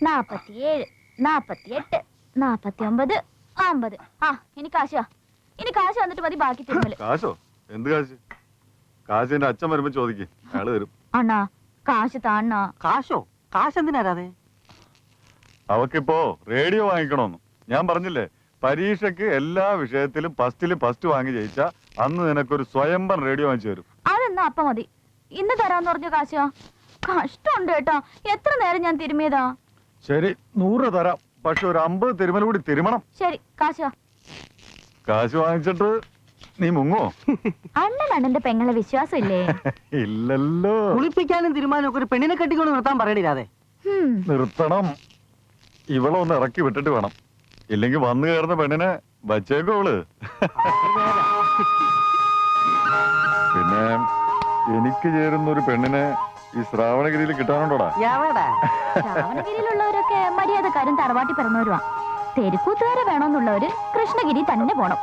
47, 48, 49, 50. ആ ഇനി കാശാ. ഇനി കാശ് വന്നിട്ട് മതി ബാക്കി തിരുമല്. കാശോ? എന്ത് കാശ്? കാശ് എന്റെ അച്ഛൻ വരുമ്പോ ചോദിക്കും, അയാള് തരും. അണ്ണാ കാശ് താണ്ണാ. കാശോ? കാശ് എന്തിനാരാതെ? അവക്കിപ്പോ റേഡിയോ വാങ്ങിക്കണോന്ന് ഞാൻ പറഞ്ഞില്ലേ. പരീക്ഷയ്ക്ക് എല്ലാ വിഷയത്തിലും ഫസ്റ്റ് വാങ്ങി ജയിച്ചാ അന്ന് നിനക്കൊരു സ്വയംഭം റേഡിയോ വാങ്ങിച്ചു തരും. അതെന്നാ അപ്പ മതി. ഇന്ന് തരാന്ന് പറഞ്ഞ കാശാ. കഷ്ടമുണ്ട് കേട്ടോ. എത്ര നേരം ഞാൻ തിരുമിയതാ. ശരി 100 തരാം, പക്ഷെ ഒരു 50 തിരുമൽ കൂടി തിരുമണം. ശരി കാശാ. കാശ് വാങ്ങിച്ചിട്ട് നീ മുങ്ങോ? അണ്ണന്റെ പെങ്ങളെ വിശ്വാസം ഇല്ലേ? ഇല്ലല്ലോ. കുളിപ്പിക്കാനും തീരുമാനം ഒക്കെ ഒരു പെണ്ണിനെ കെട്ടിക്കൊണ്ട് നിർത്താൻ പറയണില്ലാതെ. നിർത്തണം. ഇവളെ ഒന്ന് ഇറക്കി വിട്ടിട്ട് വേണം, ഇല്ലെങ്കിൽ വന്നു കയറുന്ന പെണ്ണിനെ വച്ചേക്കോ അവള്. പിന്നെ എനിക്ക് ചേരുന്ന ഒരു പെണ്ണിനെ ഈ ശ്രാവണഗിരിയിൽ കിട്ടാനുണ്ടോടാ? ശ്രാവണഗിരിയിലുള്ളവരൊക്കെ മര്യാദക്കാരും തറവാട്ടി പിറന്നവരുവാ. തെരുക്കൂത്തുകാരെ വേണമെന്നുള്ളവര് കൃഷ്ണഗിരി തന്നെ പോണം.